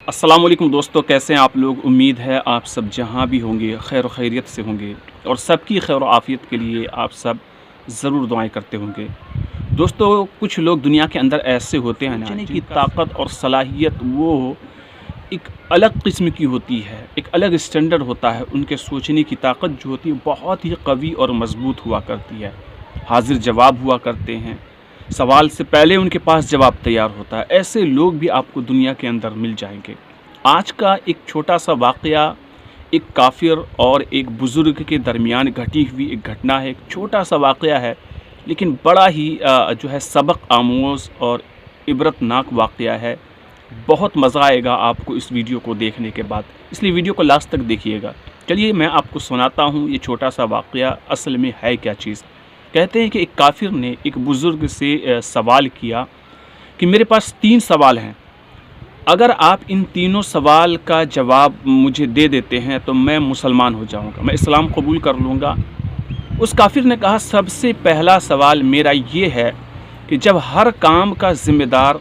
السلام علیکم دوستو، کیسے ہیں آپ لوگ؟ امید ہے آپ سب جہاں بھی ہوں گے خیر و خیریت سے ہوں گے اور سب کی خیر و عافیت کے لیے آپ سب ضرور دعائیں کرتے ہوں گے۔ دوستو، کچھ لوگ دنیا کے اندر ایسے ہوتے ہیں جن کی طاقت اور صلاحیت وہ ایک الگ قسم کی ہوتی ہے، ایک الگ اسٹینڈرڈ ہوتا ہے۔ ان کے سوچنے کی طاقت جو ہوتی ہے بہت ہی قوی اور مضبوط ہوا کرتی ہے، حاضر جواب ہوا کرتے ہیں، سوال سے پہلے ان کے پاس جواب تیار ہوتا ہے۔ ایسے لوگ بھی آپ کو دنیا کے اندر مل جائیں گے۔ آج کا ایک چھوٹا سا واقعہ ایک کافر اور ایک بزرگ کے درمیان گھٹی ہوئی ایک گھٹنا ہے۔ ایک چھوٹا سا واقعہ ہے لیکن بڑا ہی جو ہے سبق آموز اور عبرت ناک واقعہ ہے۔ بہت مزہ آئے گا آپ کو اس ویڈیو کو دیکھنے کے بعد، اس لیے ویڈیو کو لاسٹ تک دیکھیے گا۔ چلیے میں آپ کو سناتا ہوں یہ چھوٹا سا واقعہ اصل میں ہے کیا چیز۔ کہتے ہیں کہ ایک کافر نے ایک بزرگ سے سوال کیا کہ میرے پاس 3 سوال ہیں، اگر آپ ان تینوں سوال کا جواب مجھے دے دیتے ہیں تو میں مسلمان ہو جاؤں گا، میں اسلام قبول کر لوں گا۔ اس کافر نے کہا سب سے پہلا سوال میرا یہ ہے کہ جب ہر کام کا ذمہ دار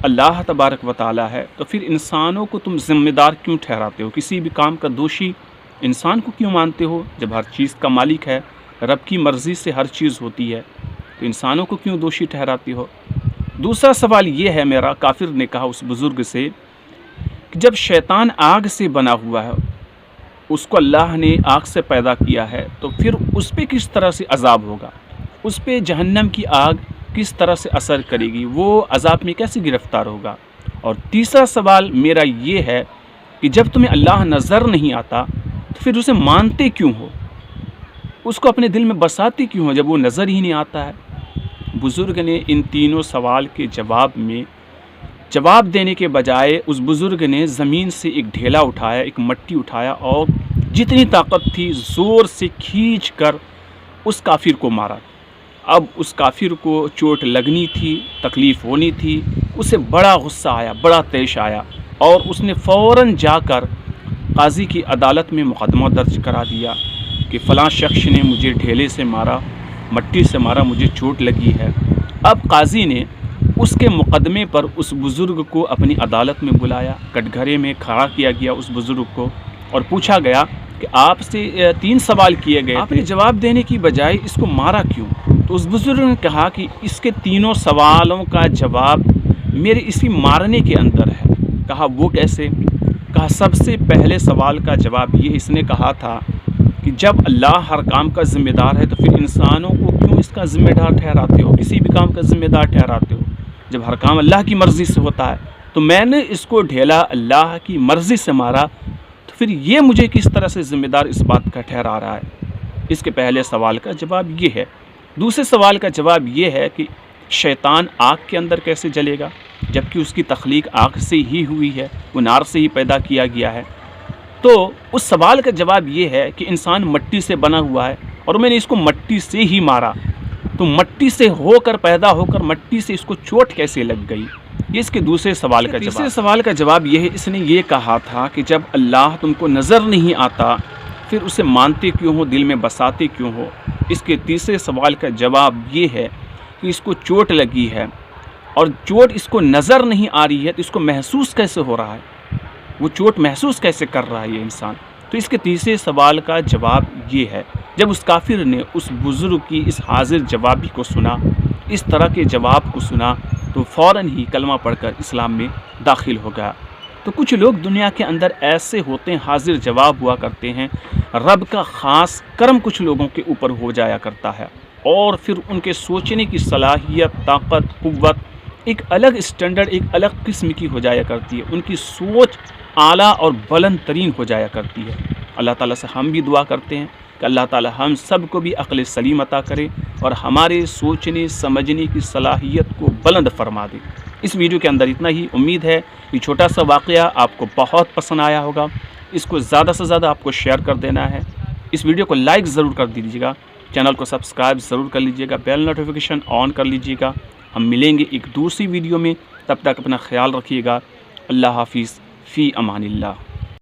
اللہ تبارک و تعالی ہے تو پھر انسانوں کو تم ذمہ دار کیوں ٹھہراتے ہو؟ کسی بھی کام کا دوشی انسان کو کیوں مانتے ہو؟ جب ہر چیز کا مالک ہے، رب کی مرضی سے ہر چیز ہوتی ہے تو انسانوں کو کیوں دوشی ٹھہراتے ہو؟ دوسرا سوال یہ ہے میرا، کافر نے کہا اس بزرگ سے، کہ جب شیطان آگ سے بنا ہوا ہے، اس کو اللہ نے آگ سے پیدا کیا ہے تو پھر اس پہ کس طرح سے عذاب ہوگا؟ اس پہ جہنم کی آگ کس طرح سے اثر کرے گی؟ وہ عذاب میں کیسے گرفتار ہوگا؟ اور تیسرا سوال میرا یہ ہے کہ جب تمہیں اللہ نظر نہیں آتا تو پھر اسے مانتے کیوں ہو؟ اس کو اپنے دل میں بساتے کیوں ہو جب وہ نظر ہی نہیں آتا ہے؟ بزرگ نے ان تینوں سوال کے جواب دینے کے بجائے اس بزرگ نے زمین سے ایک ڈھیلا اٹھایا، ایک مٹی اٹھایا اور جتنی طاقت تھی زور سے کھینچ کر اس کافر کو مارا۔ اب اس کافر کو چوٹ لگنی تھی، تکلیف ہونی تھی، اسے بڑا غصہ آیا، بڑا طیش آیا اور اس نے فوراً جا کر قاضی کی عدالت میں مقدمہ درج کرا دیا کہ فلاں شخص نے مجھے ڈھیلے سے مارا، مٹی سے مارا، مجھے چوٹ لگی ہے۔ اب قاضی نے اس کے مقدمے پر اس بزرگ کو اپنی عدالت میں بلایا، کٹگھرے میں کھڑا کیا گیا اس بزرگ کو اور پوچھا گیا کہ آپ سے 3 سوال کیے گئے، آپ نے جواب دینے کی بجائے اس کو مارا کیوں؟ تو اس بزرگ نے کہا کہ اس کے تینوں سوالوں کا جواب میرے اسی مارنے کے اندر ہے۔ کہا وہ کیسے؟ کہا سب سے پہلے سوال کا جواب یہ اس نے کہا تھا کہ جب اللہ ہر کام کا ذمہ دار ہے تو پھر انسانوں کو کیوں اس کا ذمہ دار ٹھہراتے ہو؟ کسی بھی کام کا ذمہ دار ٹھہراتے ہو؟ جب ہر کام اللہ کی مرضی سے ہوتا ہے تو میں نے اس کو ڈھیلا اللہ کی مرضی سے مارا تو پھر یہ مجھے کس طرح سے ذمہ دار اس بات کا ٹھہرا رہا ہے؟ اس کے پہلے سوال کا جواب یہ ہے۔ دوسرے سوال کا جواب یہ ہے کہ شیطان آگ کے اندر کیسے جلے گا جبکہ اس کی تخلیق آگ سے ہی ہوئی ہے، وہ نار سے ہی پیدا کیا گیا ہے؟ تو اس سوال کا جواب یہ ہے کہ انسان مٹی سے بنا ہوا ہے اور میں نے اس کو مٹی سے ہی مارا، تو مٹی سے ہو کر پیدا ہو کر مٹی سے اس کو چوٹ کیسے لگ گئی؟ یہ اس کے دوسرے سوال کا جواب۔ تیسرے سوال کا جواب یہ ہے، اس نے یہ کہا تھا کہ جب اللہ تم کو نظر نہیں آتا پھر اسے مانتے کیوں ہو، دل میں بساتے کیوں ہو؟ اس کے تیسرے سوال کا جواب یہ ہے کہ اس کو چوٹ لگی ہے اور چوٹ اس کو نظر نہیں آ رہی ہے تو اس کو محسوس کیسے ہو رہا ہے؟ وہ چوٹ محسوس کیسے کر رہا ہے یہ انسان؟ تو اس کے تیسرے سوال کا جواب یہ ہے۔ جب اس کافر نے اس بزرگ کی اس حاضر جوابی کو سنا، اس طرح کے جواب کو سنا، تو فوراً ہی کلمہ پڑھ کر اسلام میں داخل ہو گیا۔ تو کچھ لوگ دنیا کے اندر ایسے ہوتے ہیں، حاضر جواب ہوا کرتے ہیں، رب کا خاص کرم کچھ لوگوں کے اوپر ہو جایا کرتا ہے اور پھر ان کے سوچنے کی صلاحیت، طاقت، قوت ایک الگ اسٹینڈرڈ، ایک الگ قسم کی ہو جایا کرتی ہے، ان کی سوچ اعلیٰ اور بلند ترین ہو جایا کرتی ہے۔ اللہ تعالیٰ سے ہم بھی دعا کرتے ہیں کہ اللہ تعالیٰ ہم سب کو بھی عقل سلیم عطا کرے اور ہمارے سوچنے سمجھنے کی صلاحیت کو بلند فرما دے۔ اس ویڈیو کے اندر اتنا ہی۔ امید ہے یہ چھوٹا سا واقعہ آپ کو بہت پسند آیا ہوگا۔ اس کو زیادہ سے زیادہ آپ کو شیئر کر دینا ہے، اس ویڈیو کو لائک ضرور کر دیجیے گا، چینل کو سبسکرائب ضرور کر لیجیے گا، بیل نوٹیفیکیشن آن کر لیجیے گا۔ ہم ملیں گے ایک دوسری ویڈیو میں، تب تک اپنا خیال رکھیے گا۔ اللہ حافظ، فی امان اللہ۔